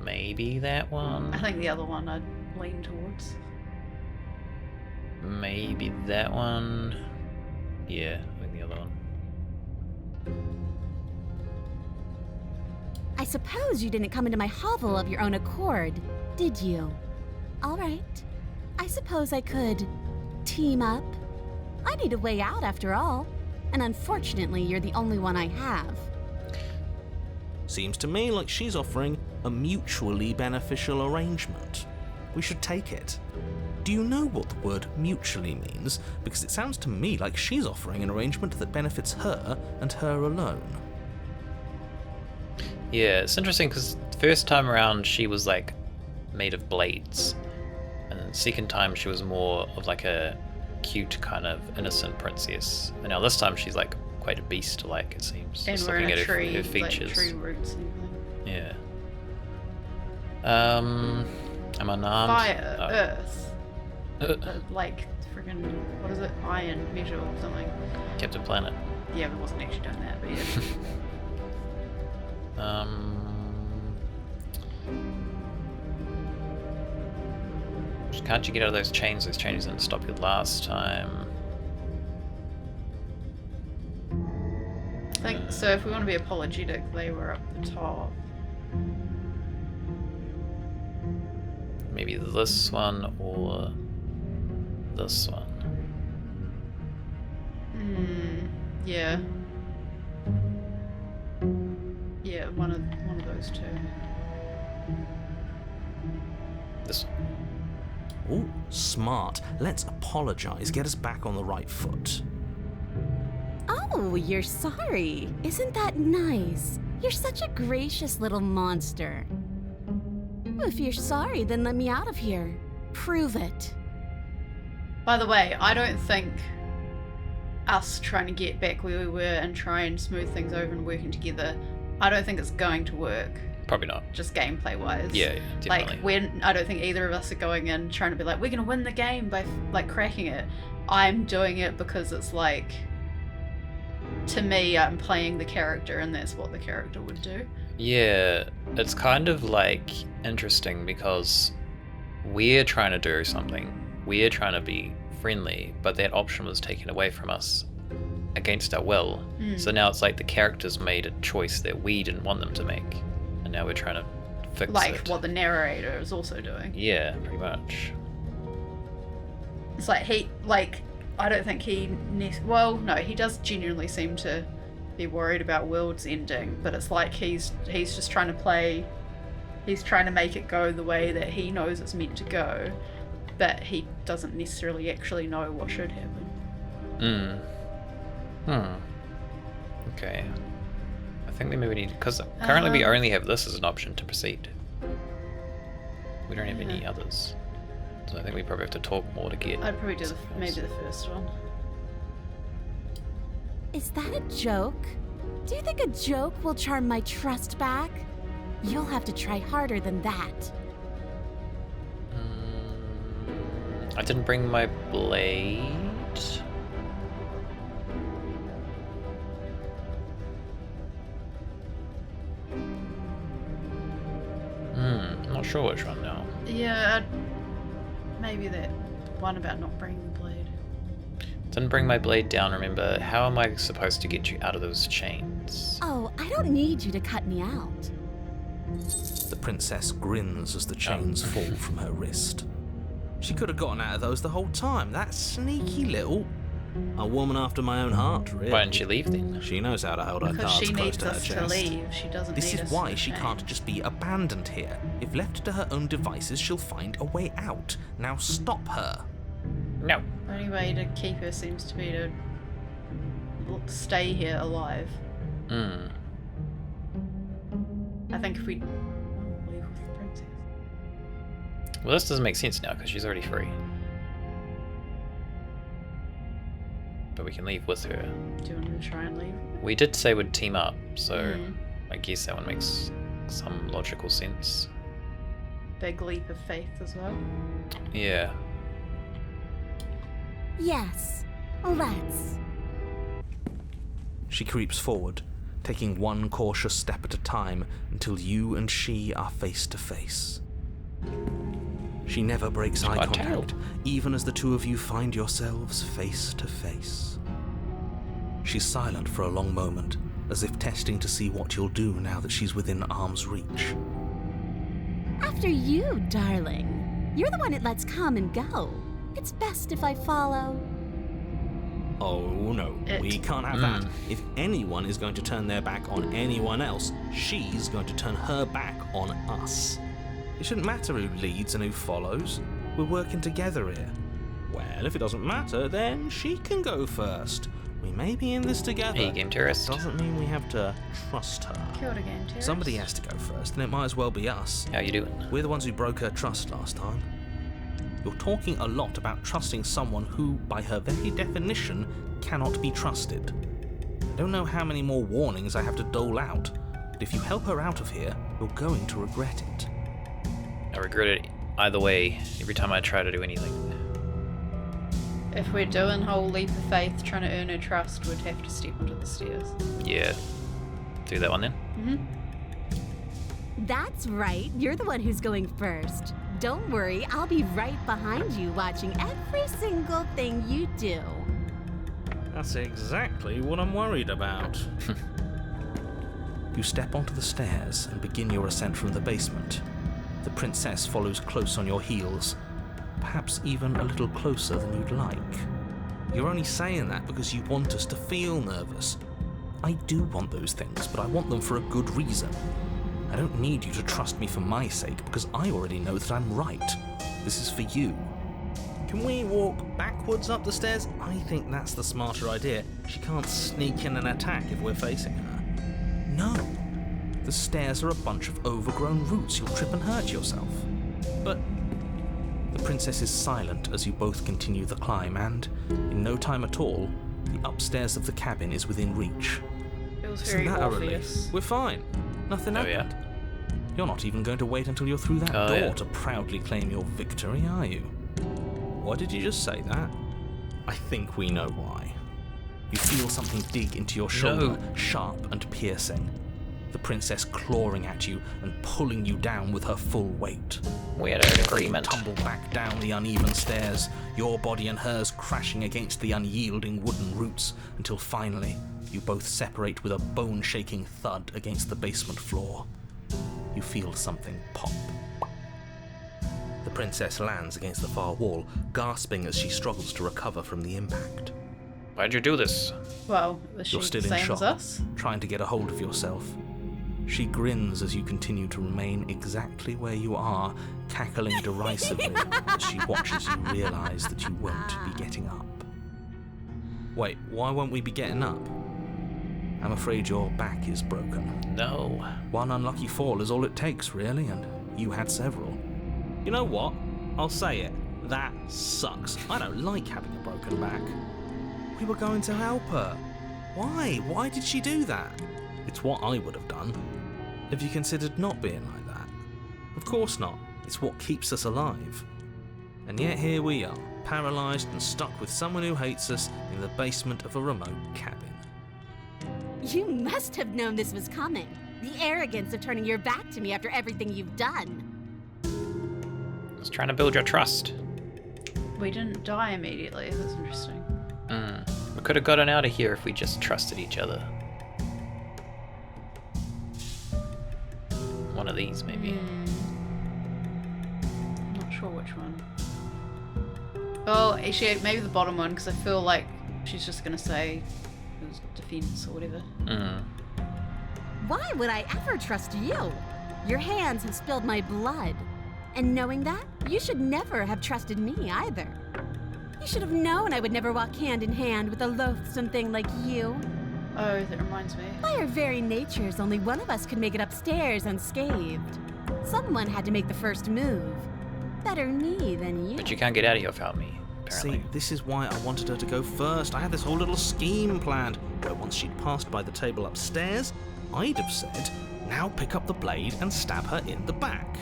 maybe that one. I think the other one I'd lean towards. Maybe that one. Yeah, I think the other one. I suppose you didn't come into my hovel of your own accord, did you? All right. I suppose I could team up. I need a way out after all. And unfortunately, you're the only one I have. Seems to me like she's offering a mutually beneficial arrangement. We should take it. Do you know what the word mutually means? Because it sounds to me like she's offering an arrangement that benefits her and her alone. Yeah, it's interesting because the first time around she was like made of blades, and then the second time she was more of like a cute kind of innocent princess, and now this time she's like quite a beast, like it seems. And just we're in looking a at tree, her features. like tree roots and everything. Yeah. Am I unarmed? Fire, Oh. earth, like friggin' what is it? Iron, metal, or something. Captain Planet. Yeah, we wasn't actually doing that, but yeah. Can't you get out of those chains? Those chains didn't stop you last time. I think so. If we want to be apologetic, they were up the top. Maybe this one or this one. Yeah. Yeah, one of those two. This one. Ooh, smart. Let's apologize, get us back on the right foot. Oh, you're sorry. Isn't that nice? You're such a gracious little monster. If you're sorry, then let me out of here. Prove it. By the way, I don't think us trying to get back where we were and try and smooth things over and working together, I don't think it's going to work. Probably not. Just gameplay wise. Yeah, definitely. Like I don't think either of us are going in trying to be like, we're gonna win the game by like cracking it. I'm doing it because it's like, to me, I'm playing the character and that's what the character would do. Yeah, it's kind of like interesting because we're trying to do something. We're trying to be friendly, but that option was taken away from us against our will. So now it's like the characters made a choice that we didn't want them to make. And now we're trying to fix it. Like what the narrator is also doing. Yeah, pretty much. It's like I don't think he does genuinely seem to be worried about World's ending, but it's like he's just trying to play, he's trying to make it go the way that he knows it's meant to go, but he doesn't necessarily actually know what should happen. Okay. I think we maybe need, because currently we only have this as an option to proceed. We don't have any others. So I think we probably have to talk more to get. I'd probably do maybe the first one. Is that a joke? Do you think a joke will charm my trust back? You'll have to try harder than that. I didn't bring my blade. I'm not sure which one now. Yeah, maybe that one about not bringing the blade. Didn't bring my blade down, remember? How am I supposed to get you out of those chains? Oh, I don't need you to cut me out. The princess grins as the chains fall from her wrist. She could have gotten out of those the whole time. That sneaky little... A woman after my own heart, really. Why didn't she leave then? She knows how to hold her Because cards she close needs to her us chest. to leave. She doesn't This need is us why to she change. can't just be abandoned here. If left to her own devices, she'll find a way out. Now stop her. No. The only way to keep her seems to be to stay here alive. Hmm. I think if we leave with the princess. Well, this doesn't make sense now because she's already free. But we can leave with her. Do you want to try and leave? We did say we'd team up, so Mm. I guess that one makes some logical sense. Big leap of faith as well. Yeah. Yes, let's. She creeps forward, taking one cautious step at a time until you and she are face to face. She never breaks eye Quite contact, even as the two of you find yourselves face to face. She's silent for a long moment, as if testing to see what you'll do now that she's within arm's reach. After you, darling. You're the one it lets come and go. It's best if I follow. Oh no, we can't have that. If anyone is going to turn their back on anyone else, she's going to turn her back on us. It shouldn't matter who leads and who follows. We're working together here. Well, if it doesn't matter, then she can go first. We may be in this together. Hey, game terrorist. Doesn't mean we have to trust her. Kia ora, game terrorist. Somebody has to go first, and it might as well be us. How you doing? We're the ones who broke her trust last time. You're talking a lot about trusting someone who, by her very definition, cannot be trusted. I don't know how many more warnings I have to dole out, but if you help her out of here, you're going to regret it. I regret it either way every time I try to do anything. If we're doing whole leap of faith trying to earn her trust, we'd have to step onto the stairs. Yeah. Do that one then. That's right. You're the one who's going first. Don't worry, I'll be right behind you watching every single thing you do. That's exactly what I'm worried about. You step onto the stairs and begin your ascent from the basement. The princess follows close on your heels, perhaps even a little closer than you'd like. You're only saying that because you want us to feel nervous. I do want those things, but I want them for a good reason. I don't need you to trust me for my sake because I already know that I'm right. This is for you. Can we walk backwards up the stairs? I think that's the smarter idea. She can't sneak in and attack if we're facing her. No. The stairs are a bunch of overgrown roots. You'll trip and hurt yourself. But the princess is silent as you both continue the climb, and in no time at all, the upstairs of the cabin is within reach. Feels Isn't very that a relief? obvious. We're fine. Nothing Oh, happened. yeah? You're not even going to wait until you're through that Oh, door yeah. to proudly claim your victory, are you? Why did you just say that? I think we know why. You feel something dig into your shoulder, sharp and piercing. The princess clawing at you and pulling you down with her full weight. We had an agreement. You tumble back down the uneven stairs, your body and hers crashing against the unyielding wooden roots, until finally you both separate with a bone-shaking thud against the basement floor. You feel something pop. The princess lands against the far wall, gasping as she struggles to recover from the impact. Why'd you do this? Well, was she You're still the in same shock, as us? trying to get a hold of yourself. She grins as you continue to remain exactly where you are, cackling derisively as she watches you realise that you won't be getting up. Wait, why won't we be getting up? I'm afraid your back is broken. No. One unlucky fall is all it takes, really, and you had several. You know what? I'll say it. That sucks. I don't like having a broken back. We were going to help her. Why? Why did she do that? It's what I would have done. Have you considered not being like that? Of course not. It's what keeps us alive. And yet here we are, paralysed and stuck with someone who hates us in the basement of a remote cabin. You must have known this was coming. The arrogance of turning your back to me after everything you've done. I was trying to build your trust. We didn't die immediately. That's interesting. We could have gotten out of here if we just trusted each other. One of these, maybe. Not sure which one. Oh, actually, maybe the bottom one, because I feel like she's just going to say it was defense or whatever. Why would I ever trust you? Your hands have spilled my blood. And knowing that, you should never have trusted me either. You should have known I would never walk hand in hand with a loathsome thing like you. Oh, that reminds me. By our very natures, only one of us could make it upstairs unscathed. Someone had to make the first move. Better me than you. But you can't get out of here without me, apparently. See, this is why I wanted her to go first. I had this whole little scheme planned, where once she'd passed by the table upstairs, I'd have said, now pick up the blade and stab her in the back.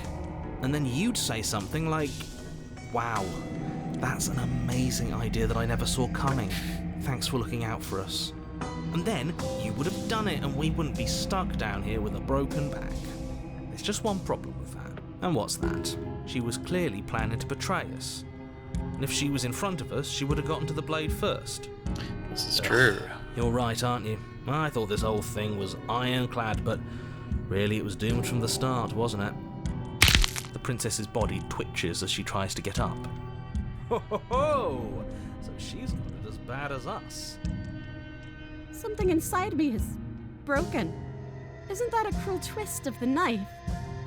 And then you'd say something like, wow, that's an amazing idea that I never saw coming. Thanks for looking out for us. And then you would have done it and we wouldn't be stuck down here with a broken back. There's just one problem with that. And what's that? She was clearly planning to betray us. And if she was in front of us, she would have gotten to the blade first. This is true. You're right, aren't you? I thought this whole thing was ironclad, but really it was doomed from the start, wasn't it? The princess's body twitches as she tries to get up. Ho ho ho! So she's not as bad as us. Something inside me is broken. Isn't that a cruel twist of the knife?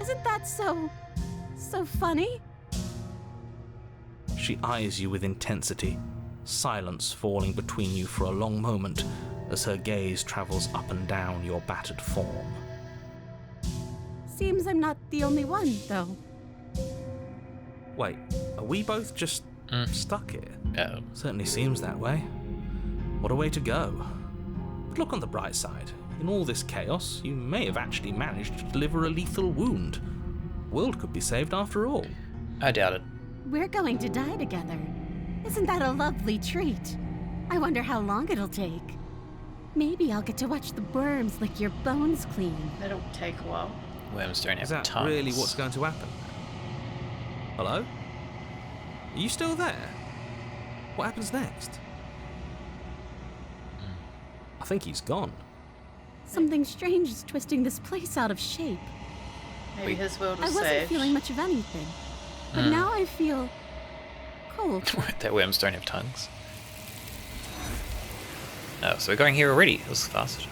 Isn't that so funny? She eyes you with intensity, silence falling between you for a long moment as her gaze travels up and down your battered form. Seems I'm not the only one, though. Wait, are we both just stuck here? Oh. Certainly seems that way. What a way to go. But look on the bright side. In all this chaos, you may have actually managed to deliver a lethal wound. The world could be saved after all. I doubt it. We're going to die together. Isn't that a lovely treat? I wonder how long it'll take. Maybe I'll get to watch the worms lick your bones clean. That'll take a while. Worms don't have Is that tongues. really what's going to happen? Hello? Are you still there? What happens next? I think he's gone. Something strange is twisting this place out of shape. Maybe Wait. his world I was wasn't saved. feeling much of anything. But now I feel cold. That worms don't have tongues. Oh, so we're going here already. This is fast.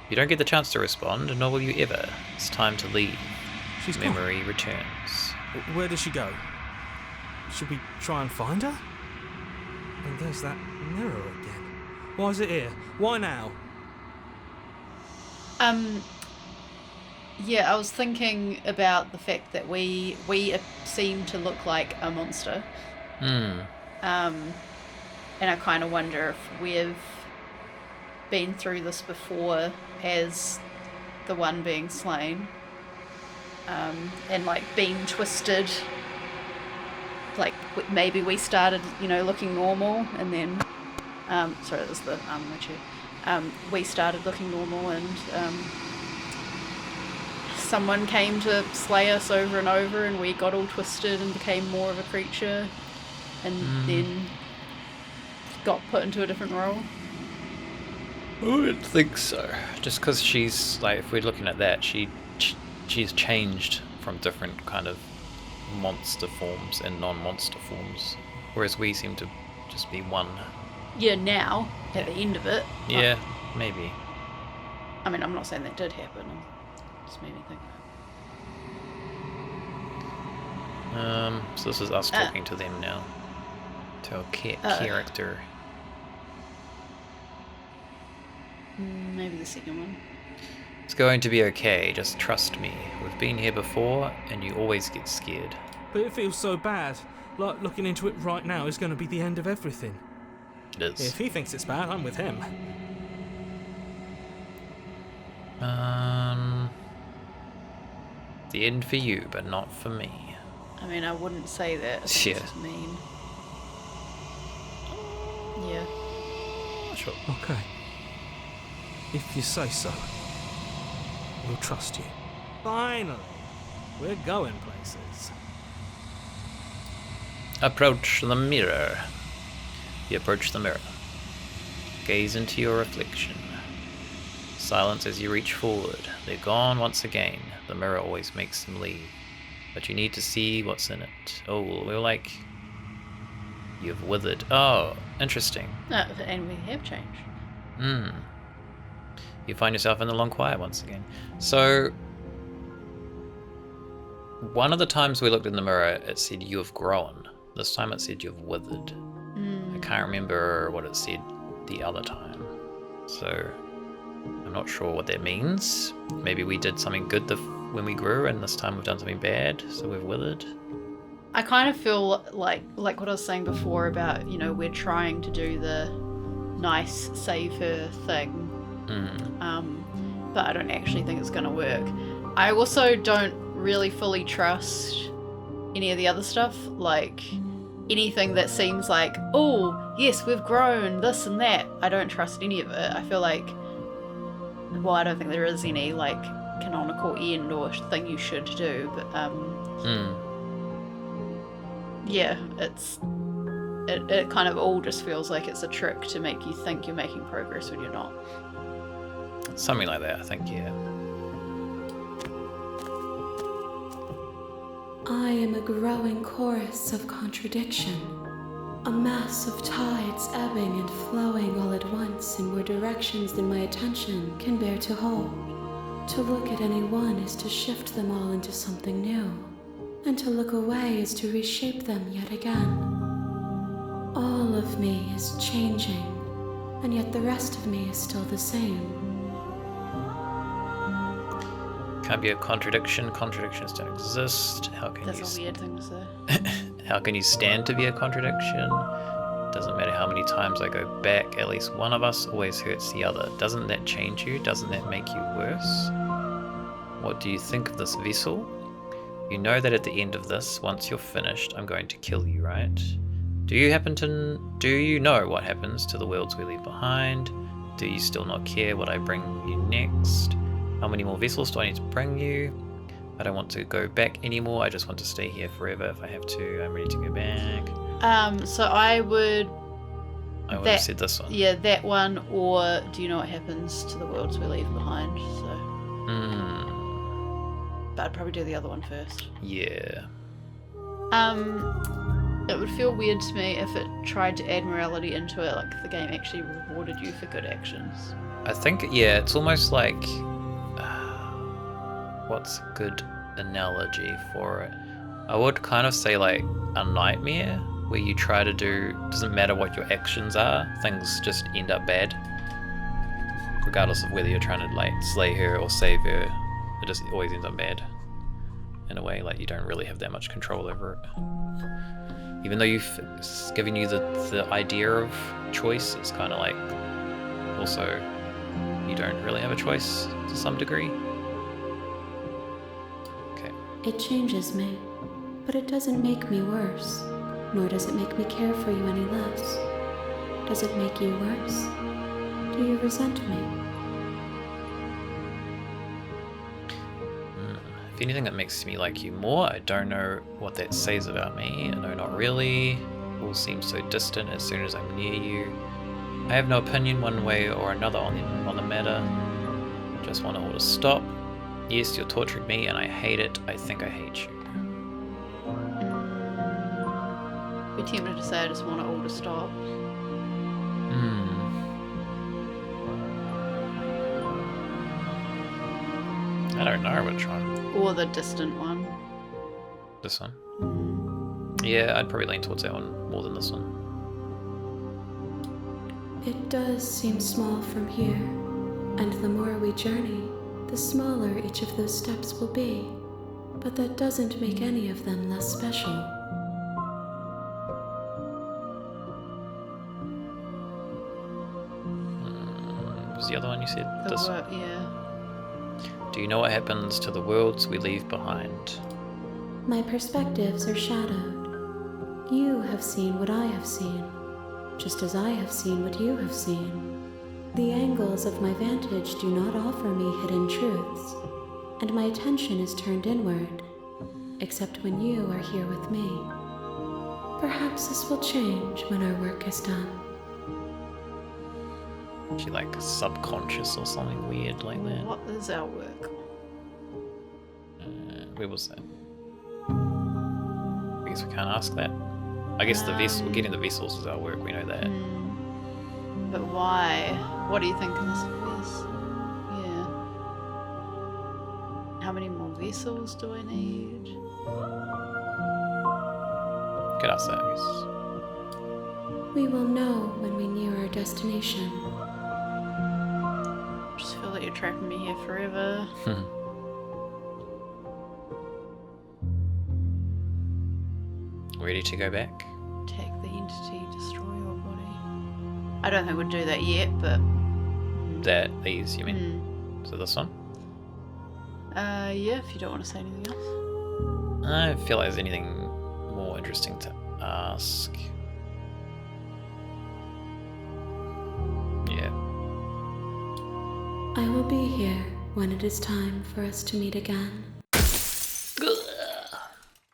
You don't get the chance to respond, nor will you ever. It's time to leave. She's gone. Memory returns. Where does she go? Should we try and find her? And there's that mirror again. Why is it here? Why now? Yeah, I was thinking about the fact that we seem to look like a monster. And I kind of wonder if we've been through this before as the one being slain. And like being twisted. Like maybe we started, looking normal, and then, sorry, that was the arm in my chair. We started looking normal, and someone came to slay us over and over, and we got all twisted and became more of a creature, and then got put into a different role. I don't think so. Just because she's, like, if we're looking at that, she's changed from different kind of monster forms and non-monster forms, whereas we seem to just be one. Yeah, now, at the end of it. Yeah, maybe. I mean, I'm not saying that did happen. It just made me think that. So this is us talking to them now. To our character. Maybe the second one. It's going to be okay, just trust me. We've been here before, and you always get scared. But it feels so bad. Like looking into it right now is going to be the end of everything. It is. If he thinks it's bad, I'm with him. The end for you, but not for me. I mean, I wouldn't say that. I think Yeah. it's just mean. Yeah. Sure. Okay. If you say so, we'll trust you. Finally, we're going places. Approach the mirror. You approach the mirror. Gaze into your reflection. Silence as you reach forward. They're gone once again. The mirror always makes them leave. But you need to see what's in it. Oh, we're like... You've withered. Oh, interesting. And we have changed. You find yourself in the long quiet once again. So, one of the times we looked in the mirror, it said you have grown. This time it said you've withered. I can't remember what it said the other time. So, I'm not sure what that means. Maybe we did something good when we grew, and this time we've done something bad, so we've withered. I kind of feel like what I was saying before about, you know, we're trying to do the nice save her thing. But I don't actually think it's going to work. I also don't really fully trust any of the other stuff. Like, anything that seems like, oh, yes, we've grown, this and that. I don't trust any of it. I feel like, well, I don't think there is any, like, canonical end or thing you should do. But, yeah, it kind of all just feels like it's a trick to make you think you're making progress when you're not. Something like that, I think, yeah. I am a growing chorus of contradiction, a mass of tides ebbing and flowing all at once in more directions than my attention can bear to hold. To look at any one is to shift them all into something new, and to look away is to reshape them yet again. All of me is changing, and yet the rest of me is still the same. Can't be a contradiction. Contradictions don't exist. How can That's you? a weird thing to say. How can you stand to be a contradiction? Doesn't matter how many times I go back. At least one of us always hurts the other. Doesn't that change you? Doesn't that make you worse? What do you think of this vessel? You know that at the end of this, once you're finished, I'm going to kill you, right? Do you know what happens to the worlds we leave behind? Do you still not care what I bring you next? How many more vessels do I need to bring you? I don't want to go back anymore. I just want to stay here forever if I have to. I'm ready to go back. So I would have said this one. Yeah, that one, or do you know what happens to the worlds we leave behind? So. But I'd probably do the other one first. Yeah. It would feel weird to me if it tried to add morality into it, like if the game actually rewarded you for good actions. I think, yeah, it's almost like... what's a good analogy for it? I would kind of say like a nightmare, where you try to do... doesn't matter what your actions are, things just end up bad. Regardless of whether you're trying to like slay her or save her, it just always ends up bad. In a way, like you don't really have that much control over it. Even though it's given you the idea of choice, it's kind of like also you don't really have a choice to some degree. Okay. It changes me, but it doesn't make me worse, nor does it make me care for you any less. Does it make you worse? Do you resent me? If anything, it makes me like you more. I don't know what that says about me. No, not really. All seems so distant as soon as I'm near you. I have no opinion one way or another on the matter. Just want it all to stop. Yes, you're torturing me and I hate it. I think I hate you. Be tempted to say I just want it all to stop. I don't know which one. Or the distant one. This one? Yeah, I'd probably lean towards that one more than this one. It does seem small from here, and the more we journey, the smaller each of those steps will be. But that doesn't make any of them less special. What was the other one you said? This one? Yeah. Do you know what happens to the worlds we leave behind? My perspectives are shadowed. You have seen what I have seen, just as I have seen what you have seen. The angles of my vantage do not offer me hidden truths, and my attention is turned inward, except when you are here with me. Perhaps this will change when our work is done. She like subconscious or something weird like that. What is our work? Where was that? I guess we can't ask that. I guess the vessel, getting the vessels is our work. We know that. But why? What do you think is? Yeah. How many more vessels do I need? Could ask that, I guess. We will know when we near our destination. I just feel like you're trapping me here forever. Ready to go back? Take the entity, destroy your body. I don't think we'd do that yet, but. These, you mean? So this one? Yeah, if you don't want to say anything else. I don't feel like there's anything more interesting to ask. Yeah. I will be here when it is time for us to meet again.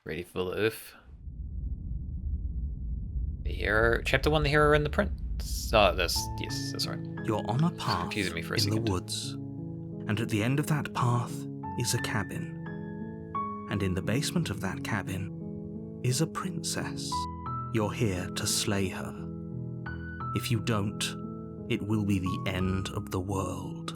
Ready for the oof. The hero, chapter 1, the hero and the prince. Oh, yes, that's right. You're on a path confusing me for a in second. the woods, and at the end of that path is a cabin. And in the basement of that cabin is a princess. You're here to slay her. If you don't, it will be the end of the world.